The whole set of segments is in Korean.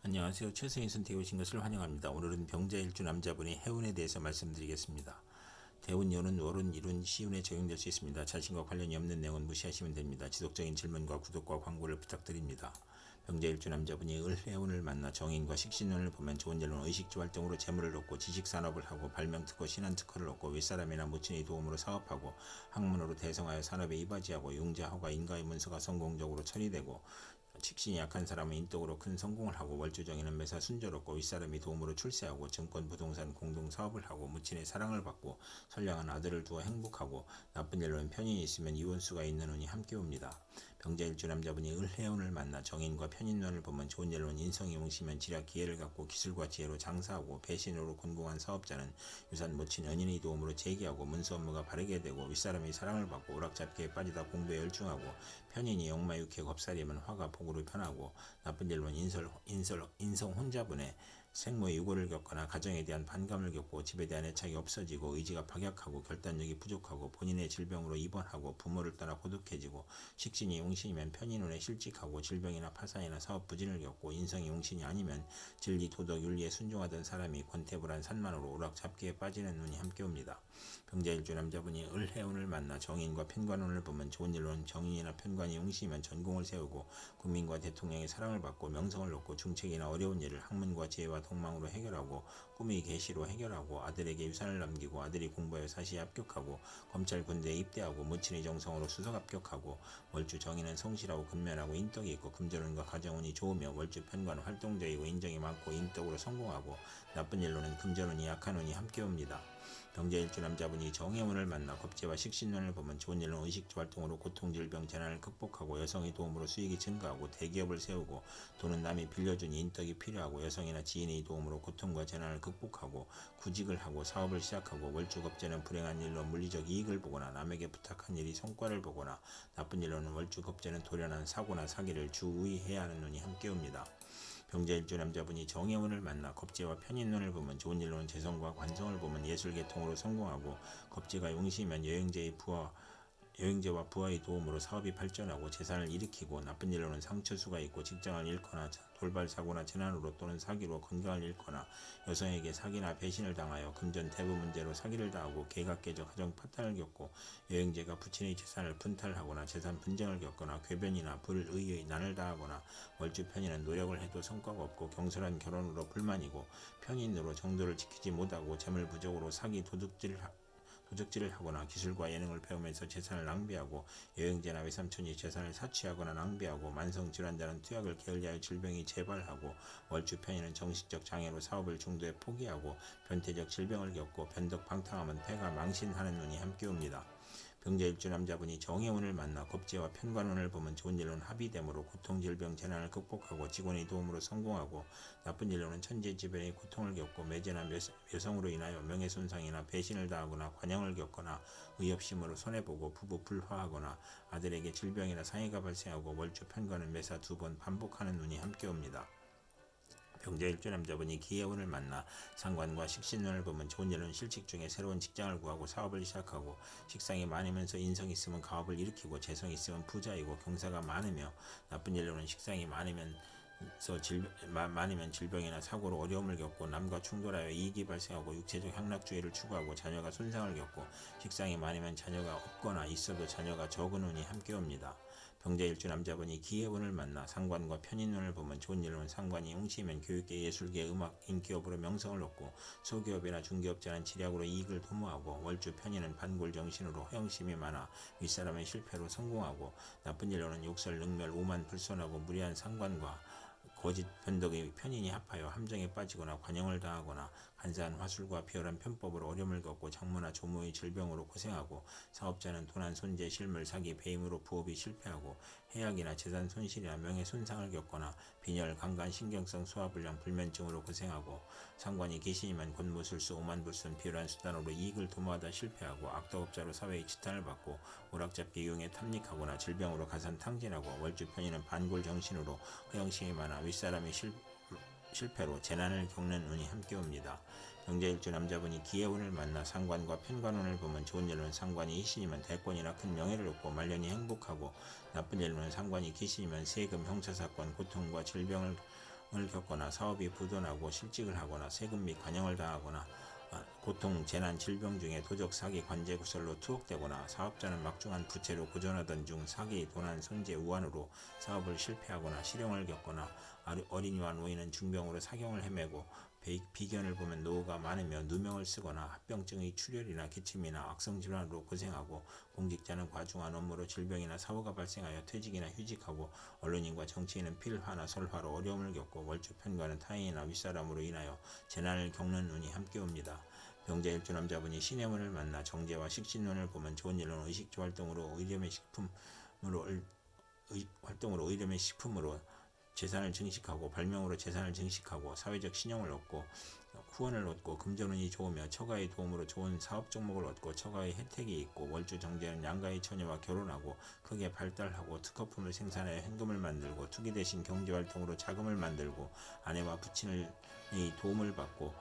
안녕하세요. 최승희 선택에 오신 것을 환영합니다. 오늘은 병자일주 남자분의 해운에 대해서 말씀드리겠습니다. 대운, 여운, 월운, 일운, 시운에 적용될 수 있습니다. 자신과 관련이 없는 내용은 무시하시면 됩니다. 지속적인 질문과 구독과 광고를 부탁드립니다. 병자일주 남자분이 을해운을 만나 정인과 식신운을 보면 좋은 일로는 의식주 활동으로 재물을 얻고 지식산업을 하고 발명특허, 신한특허를 얻고 윗사람이나 모친의 도움으로 사업하고 학문으로 대성하여 산업에 이바지하고 융자, 허가, 인가의 문서가 성공적으로 처리되고 식신이 약한 사람은 인덕으로 큰 성공을 하고 월주정에는 매사 순조롭고 윗사람이 도움으로 출세하고 증권, 부동산, 공동사업을 하고 무친의 사랑을 받고 선량한 아들을 두어 행복하고 나쁜 일로는 편인이 있으면 이혼수가 있는 운이 함께 옵니다. 병자일주 남자분이 을해운을 만나 정인과 편인운을 보면 좋은 일로는 인성이 웅시면 지략 기회를 갖고 기술과 지혜로 장사하고 배신으로 곤궁한 사업자는 유산 모친 연인의 도움으로 재기하고 문서 업무가 바르게 되고 윗사람의 사랑을 받고 오락잡기에 빠지다 공부에 열중하고 편인이 역마육해 겁살이면 화가 복으로 변하고 나쁜 일로는 인성 혼자분에 생모의 유고를 겪거나 가정에 대한 반감을 겪고 집에 대한 애착이 없어지고 의지가 박약하고 결단력이 부족하고 본인의 질병으로 입원하고 부모를 떠나 고독해지고 식신이 용신이면 편인운에 실직하고 질병이나 파산이나 사업 부진을 겪고 인성이 용신이 아니면 진리, 도덕, 윤리에 순종하던 사람이 권태불안 산만으로 오락잡기에 빠지는 운이 함께 옵니다. 병자일주 남자분이 을해운을 만나 정인과 편관운을 보면 좋은 일로는 정인이나 편관이 용신이면 전공을 세우고 국민과 대통령의 사랑을 받고 명성을 얻고 중책이나 어려운 일을 학문과 지혜와 동망으로 해결하고 꿈의 계시로 해결하고 아들에게 유산을 남기고 아들이 공부하여 사시에 합격하고 검찰 군대에 입대하고 모친의 정성으로 수석 합격하고 월주 정인은 성실하고 근면하고 인덕이 있고 금전운과 가정운이 좋으며 월주 편관 활동적이고 인정이 많고 인덕으로 성공하고 나쁜 일로는 금전운이 약한 운이 함께 옵니다. 병자일주 남자분이 정해운을 만나 겁재와 식신운을 보면 좋은 일은 의식주 활동으로 고통, 질병, 재난을 극복하고 여성의 도움으로 수익이 증가하고 대기업을 세우고 돈은 남이 빌려준 인덕이 필요하고 여성이나 지인의 도움으로 고통과 재난을 극복하고 구직을 하고 사업을 시작하고 월주겁재는 불행한 일로 물리적 이익을 보거나 남에게 부탁한 일이 성과를 보거나 나쁜 일로는 월주겁재는 돌연한 사고나 사기를 주의해야 하는 운이 함께 옵니다. 병자일주 남자분이 정해운을 만나 겁재와 편인운을 보면 좋은 일로는 재성과 관성을 보면 예술계통으로 성공하고 겁재가 용시면 여행제와 부하의 도움으로 사업이 발전하고 재산을 일으키고 나쁜 일로는 상처수가 있고 직장을 잃거나 돌발 사고나 재난으로 또는 사기로 건강을 잃거나 여성에게 사기나 배신을 당하여 금전 대부 문제로 사기를 당하고 개가 깨져 가정 파탄을 겪고 여행제가 부친의 재산을 분탈하거나 재산 분쟁을 겪거나 궤변이나 불의의 난을 당하거나 월주 편인은 노력을 해도 성과가 없고 경솔한 결혼으로 불만이고 편인으로 정도를 지키지 못하고 재물 부족으로 사기 도적질을 하거나 기술과 예능을 배우면서 재산을 낭비하고 여행제나 외삼촌이 재산을 사취하거나 낭비하고 만성질환자는 투약을 게을리하여 질병이 재발하고 월주 편인은 정신적 장애로 사업을 중도에 포기하고 변태적 질병을 겪고 변덕방탕하면 폐가 망신하는 운이 함께 옵니다. 병자일주 남자분이 정해운을 만나 겁재와 편관운을 보면 좋은 일로는 합의됨으로 고통, 질병, 재난을 극복하고 직원의 도움으로 성공하고 나쁜 일로는 천재지변의 고통을 겪고 매제나 여성으로 인하여 명예손상이나 배신을 당하거나 관영을 겪거나 의협심으로 손해보고 부부 불화하거나 아들에게 질병이나 상해가 발생하고 월주 편관은 매사 2번 반복하는 운이 함께 옵니다. 병자일주 남자분이 기해운을 만나 상관과 식신운을 보면 좋은 일은 실직 중에 새로운 직장을 구하고 사업을 시작하고 식상이 많으면서 인성이 있으면 가업을 일으키고 재성이 있으면 부자이고 경사가 많으며 나쁜 일로는 식상이 많으면 질병이나 사고로 어려움을 겪고 남과 충돌하여 이익이 발생하고 육체적 향락주의를 추구하고 자녀가 손상을 겪고 식상이 많으면 자녀가 없거나 있어도 자녀가 적은 운이 함께 옵니다. 병자일주 남자분이 기해운을 만나 상관과 편인운을 보면 좋은 일로는 상관이 용시면 교육계, 예술계, 음악, 인기업으로 명성을 얻고 소기업이나 중기업자는 지략으로 이익을 도모하고 월주 편인은 반골정신으로 허영심이 많아 윗사람의 실패로 성공하고 나쁜 일로는 욕설, 능멸, 오만, 불손하고 무리한 상관과 거짓 변덕의 편인이 합하여 함정에 빠지거나 관영을 당하거나 간사한 화술과 비열한 편법으로 어려움을 겪고 장모나 조모의 질병으로 고생하고 사업자는 도난, 손재, 실물, 사기, 배임으로 부업이 실패하고 해악이나 재산 손실이나 명예 손상을 겪거나 빈혈, 강간, 신경성 소화불량, 불면증으로 고생하고 상관이 귀신이면 권무술수, 오만불순, 비열한 수단으로 이익을 도모하다 실패하고 악덕업자로 사회의 지탄을 받고 오락잡기 이용에 탐닉하거나 질병으로 가산탕진하고 월주 편인은 반골정신으로 허영심이 많아 윗사람이 실패로 재난을 겪는 운이 함께 옵니다. 병자일주 남자분이 기해운을 만나 상관과 편관운을 보면 좋은 일로는 상관이 희신이면 대권이나 큰 명예를 얻고 말년이 행복하고 나쁜 일로는 상관이 귀신이면 세금, 형사사건, 고통과 질병을 겪거나 사업이 부도나고 실직을 하거나 세금 및 관영을 당하거나 고통, 재난, 질병 중에 도적, 사기, 관제, 구설로 투옥되거나 사업자는 막중한 부채로 고전하던 중 사기, 도난, 손재, 우환으로 사업을 실패하거나 실형을 겪거나 어린이와 노인은 중병으로 사경을 헤매고 비견을 보면 노후가 많으며 누명을 쓰거나 합병증의 출혈이나 기침이나 악성 질환으로 고생하고 공직자는 과중한 업무로 질병이나 사고가 발생하여 퇴직이나 휴직하고 언론인과 정치인은 필화나 설화로 어려움을 겪고 월주 편과는 타인이나 윗사람으로 인하여 재난을 겪는 운이 함께 옵니다. 병자일주 남자분이 신의 문을 만나 정제와 식신운을 보면 좋은 일은 의식주 활동으로 의렴의 식품으로 재산을 증식하고 발명으로 재산을 증식하고 사회적 신용을 얻고 후원을 얻고 금전운이 좋으며 처가의 도움으로 좋은 사업 종목을 얻고 처가의 혜택이 있고 월주 정제는 양가의 처녀와 결혼하고 크게 발달하고 특허품을 생산하여 현금을 만들고 투기 대신 경제활동으로 자금을 만들고 아내와 부친의 도움을 받고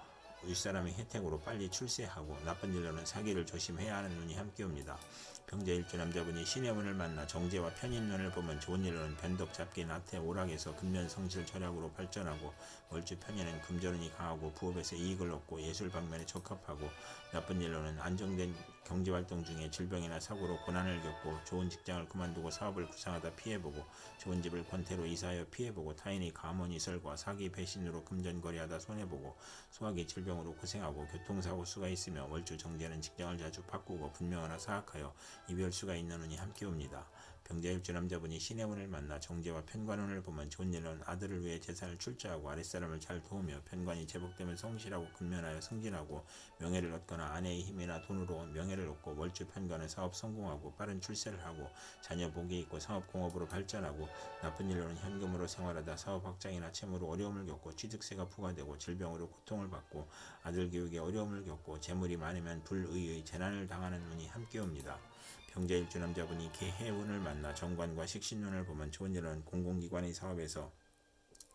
윗사람의 혜택으로 빨리 출세하고 나쁜 일로는 사기를 조심해야 하는 운이 함께 옵니다. 병자일주 남자분이 신의 운을 만나 정제와 편인운을 보면 좋은 일로는 변덕, 잡기, 나태, 오락에서 근면, 성실, 절약으로 발전하고 월주 편인은 금전운이 강하고 부업에서 이익을 얻고 예술 방면에 적합하고 나쁜 일로는 안정된 경제활동 중에 질병이나 사고로 고난을 겪고 좋은 직장을 그만두고 사업을 구상하다 피해보고 좋은 집을 권태로 이사하여 피해보고 타인의 감언이설과 사기, 배신으로 금전거래하다 손해보고 소화기 질병으로 고생하고 교통사고 수가 있으며 월주 정제는 직장을 자주 바꾸고 분명하나 사악하여 이별수가 있는 운이 함께 옵니다. 병자일주 남자분이 신의 운을 만나 정제와 편관운을 보면 좋은 일은 아들을 위해 재산을 출자하고 아랫사람을 잘 도우며 편관이 제복되면 성실하고 근면하여 승진하고 명예를 얻거나 아내의 힘이나 돈으로 명예를 얻고 월주 편관은 사업 성공하고 빠른 출세를 하고 자녀 복이 있고 사업 공업으로 발전하고 나쁜 일로는 현금으로 생활하다 사업 확장이나 채무로 어려움을 겪고 취득세가 부과되고 질병으로 고통을 받고 아들 교육에 어려움을 겪고 재물이 많으면 불의의 재난을 당하는 운이 함께 옵니다. 병자일주 남자분이 개해운을 만나 정관과 식신운을 보면 좋은 일은 공공기관의 사업에서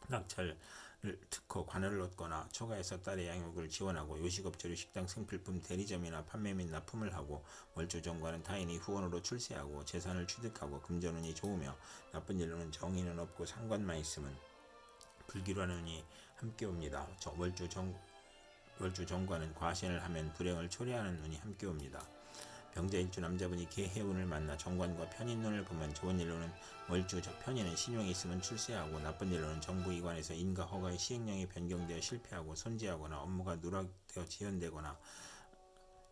낙찰, 특허, 관할을 얻거나 처가에서 딸의 양육을 지원하고 요식업체로 식당 생필품 대리점이나 판매 및 납품을 하고 월주 정관은 타인의 후원으로 출세하고 재산을 취득하고 금전운이 좋으며 나쁜 일로는 정의는 없고 상관만 있으면 불기라는 운이 함께 옵니다. 월주 정관은 과신을 하면 불행을 초래하는 운이 함께 옵니다. 병자일주 남자분이 개해운을 만나 정관과 편인운을 보면 좋은 일로는 월주 편인은 신용이 있으면 출세하고 나쁜 일로는 정부기관에서 인가 허가의 시행령이 변경되어 실패하고 손재하거나 업무가 누락되어 지연되거나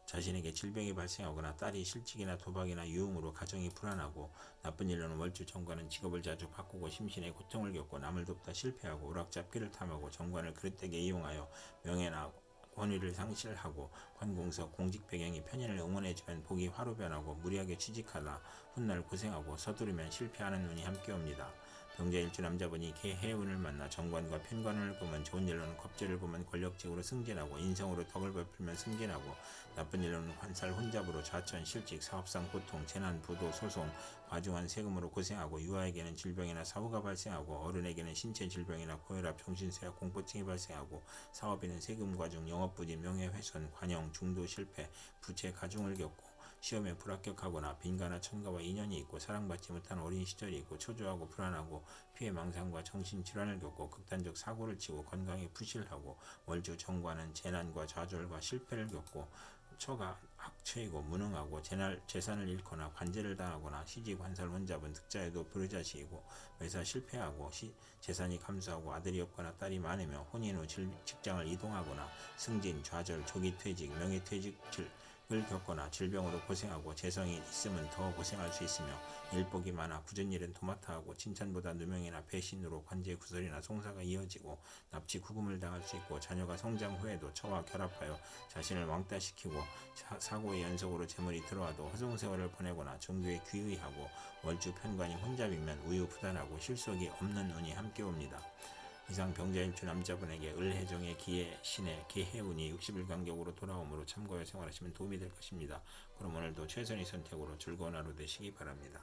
자신에게 질병이 발생하거나 딸이 실직이나 도박이나 유흥으로 가정이 불안하고 나쁜 일로는 월주 정관은 직업을 자주 바꾸고 심신의 고통을 겪고 남을 돕다 실패하고 오락잡기를 탐하고 정관을 그릇되게 이용하여 명예나 권위를 상실하고 관공서 공직 배경이 편인을 응원해주면 복이 화로 변하고 무리하게 취직하다 훗날 고생하고 서두르면 실패하는 운이 함께 옵니다. 병자일주 남자분이 개해운을 만나 정관과 편관운을 보면 좋은 일로는 겁재를 보면 권력직으로 승진하고 인성으로 덕을 베풀면 승진하고 나쁜 일로는 관살 혼잡으로 좌천, 실직, 사업상 고통, 재난, 부도, 소송, 과중한 세금으로 고생하고 유아에게는 질병이나 사고가 발생하고 어른에게는 신체 질병이나 고혈압, 정신쇠약, 공포증이 발생하고 사업인은 세금 과중, 영업부진, 명예훼손, 관영, 중도 실패, 부채 가중을 겪고 시험에 불합격하거나 빈가나 천가와 인연이 있고 사랑받지 못한 어린 시절이 있고 초조하고 불안하고 피해 망상과 정신질환을 겪고 극단적 사고를 치고 건강에 부실하고 월주 정관은 재난과 좌절과 실패를 겪고 처가 악처이고 무능하고 재산을 잃거나 관제를 당하거나 시집 환살 혼잡은 득자에도 불의자식이고 매사 실패하고 재산이 감소하고 아들이 없거나 딸이 많으며 혼인 후 직장을 이동하거나 승진, 좌절, 조기 퇴직, 명예퇴직을 겪거나 질병으로 고생하고 재성이 있으면 더 고생할 수 있으며 일복이 많아 굳은 일은 도맡아 하고 칭찬보다 누명이나 배신으로 관제 구설이나 송사가 이어지고 납치 구금을 당할 수 있고 자녀가 성장 후에도 처와 결합하여 자신을 왕따시키고 사고의 연속으로 재물이 들어와도 허송세월을 보내거나 종교에 귀의하고 월주 편관이 혼잡이면 우유부단하고 실속이 없는 운이 함께 옵니다. 이상 병자일주 남자분에게 을해정의 기해, 신의 개해운이 60일 간격으로 돌아오므로 참고하여 생활하시면 도움이 될 것입니다. 그럼 오늘도 최선의 선택으로 즐거운 하루 되시기 바랍니다.